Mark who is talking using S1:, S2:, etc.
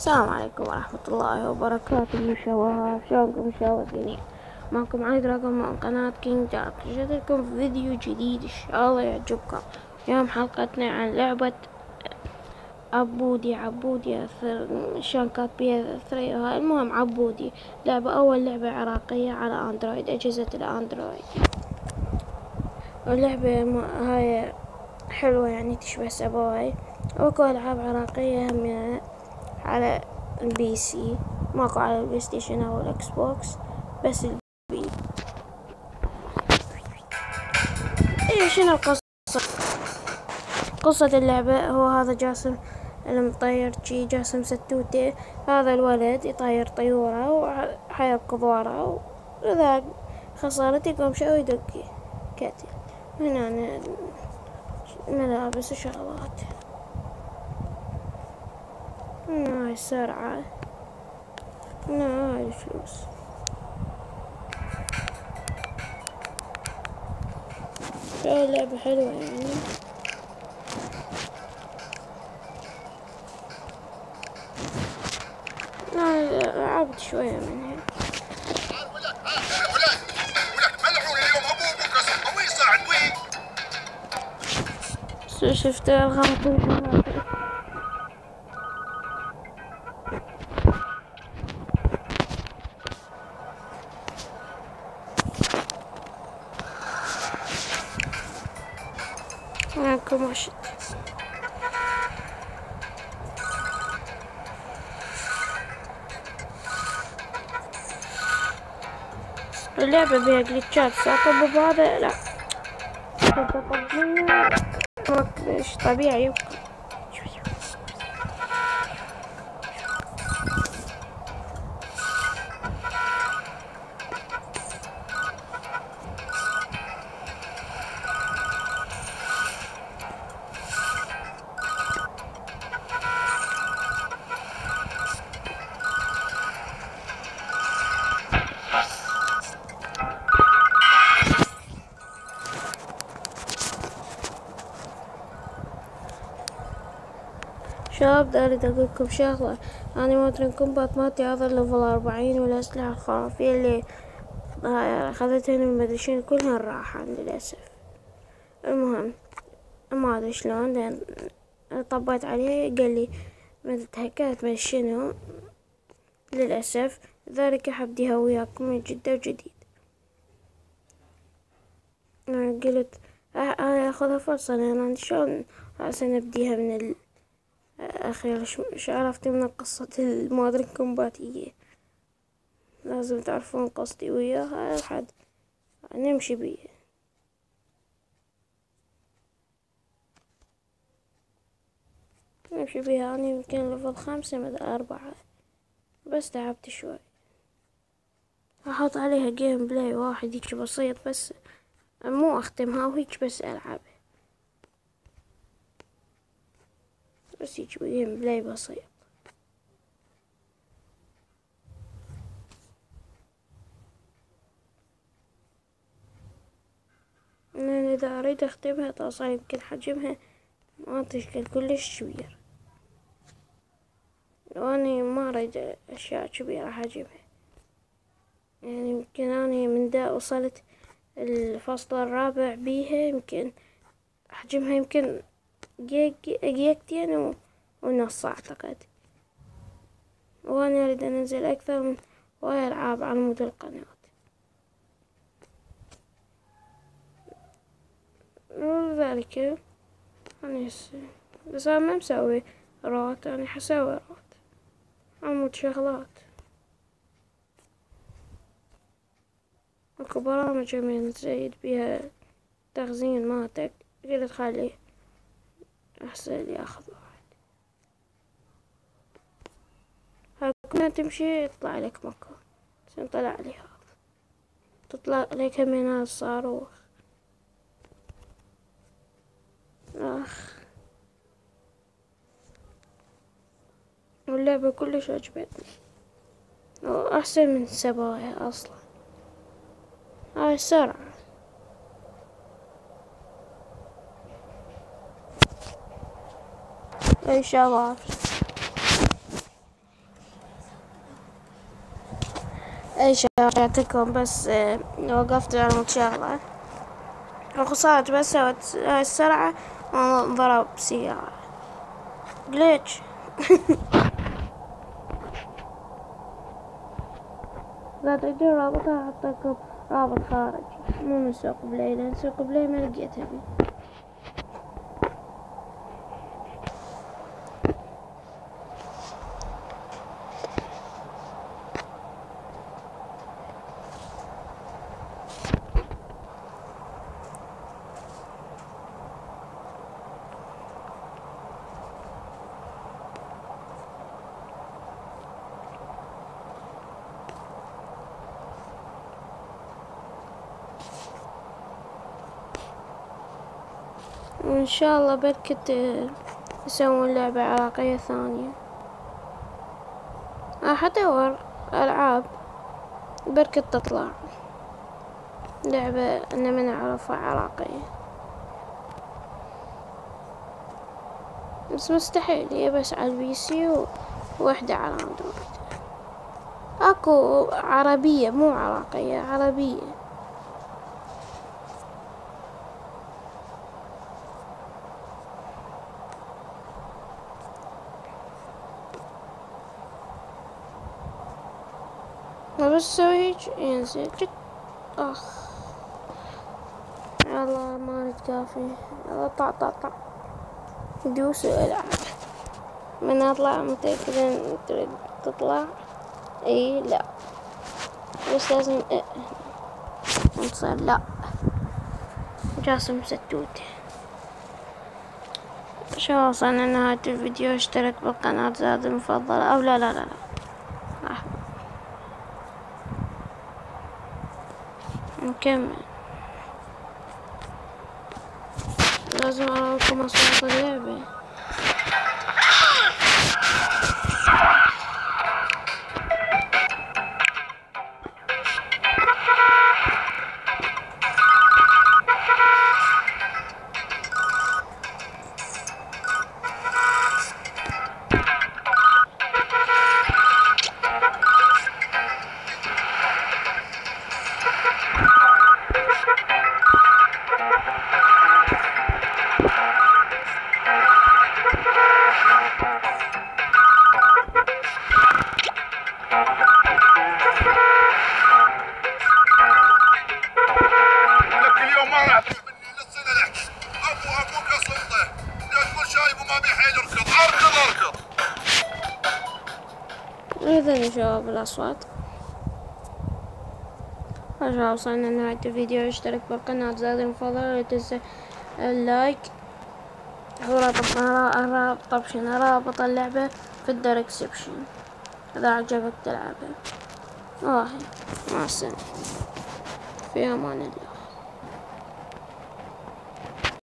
S1: السلام عليكم ورحمة الله وبركاته يا شباب، شلونكم شباب؟ معكم علي دراجون من قناة كينج دارك. جيت لكم في فيديو جديد إن شاء الله يعجبكم. اليوم حلقتنا عن لعبة عبودي شلون كاتبيها ثريا. المهم عبودي أول لعبة عراقية على أندرويد، أجهزة الأندرويد. اللعبة هاي حلوة، يعني تشبه سباوي. وأكو ألعاب عراقية هم على البي سي، ماكو على البلاي ستيشن او الاكس بوكس، بس البي. شنو القصة؟ قصة اللعبة هو هذا جاسم المطير جاسم ستوتي. هذا الولد يطير طيورة وحيركض ورا، وإذا خسرت يقوم شو يدق كتل. هنا ملابس وشغلات. هنا هاي السرعة، هنا هاي الفلوس. لعبة حلوة يعني. أنا لعبت شوية منها. شفت الغلط. معكم رشد. اللعبة بيها جليتشات، ساقب بهذا لا تطب منه مش طبيعي. شباب اريد اقول لكم شغله. انا مودرن كومبات مالتي هذا ليفل 40، والاسلحه الخرافيه اللي اخذتها من مدري شنو كلها راحة للاسف. المهم ما ادري شلون، لان طبيت عليه قال لي ما تهكرت ما شنو. للاسف ذلك حبديها وياكم من جدة وجديد. أنا قلت اخذها فرصة، لان انا شلون راسا نبديها من اخيرا. شو عرفتي من قصة المودرن كومباتية؟ لازم تعرفون قصدي وياها لحد نمشي بيه. أنا يمكن ليفل 5 مدى 4، بس تعبت شوي. احط عليها جيم بلاي واحد هيك بسيط، بس مو اختمها وهيك، بس العبها بس هيك جيم بلاي بسيط. لأن إذا أريد أختمها توصل يمكن حجمها ما تشكل كلش كبير، وأني ما أريد أشياء كبيرة حجمها. يعني يمكن أنا من دا وصلت الفصل الرابع بيها، يمكن حجمها يمكن جيجتين ونص أعتقد. وأنا أريد أنزل أكثر من هواي ألعاب على مود القناة. وذلك أنا بس أنا ما مسوي روت، أنا حسوي روت عمود شغلات. اكو برامج من تزيد بيها تخزين مالتك، قلت خليه احسن لي اخذ واحد. هاي كلها تمشي يطلع لك مكان، بس طلع لي هذا، تطلع لك من هذا الصاروخ. واللعبة كلش عجبتني، احسن من سبايا اصلا. هاي السرعة. اي شباب، اي شغلتكم، بس وقفت على شغلة وخسرت، بس سوت هاي السرعة وضرب سيارة جليتش. لا تقدر رابطها، أحط لكم رابط خارجي مو من سوق بلاي، لأن سوق بلاي ما لقيتها بي. وإن شاء الله بركت يسوون لعبة عراقية ثانية. راح أدور ألعاب بركت تطلع لعبة أنا ما نعرفها عراقية، بس مستحيل، هي بس على البي سي ووحدة على اندرويد. اكو عربية مو عراقية، عربية. بس سوي هيج ينزل جد. اخ يلا ما نتكافي، يلا طع طع طع دوس والعب. من اطلع متأكدة تريد تطلع؟ اي لا، بس لازم نصير لا. جاسم ستوت. شو وصلنا لنهاية الفيديو، اشترك بالقناة زاد المفضلة، او لا لا لا لا نكمل. لازم اراكم اصوات اللعبة. إذن شباب الأصوات، هذا وصلنا لنهاية الفيديو. اشترك بالقناة زاد المفضلة، لا تنسى اللايك رابط اللعبة في الديسكريبشن إذا عجبك تلعبها. مع السلامة، في أمان الله.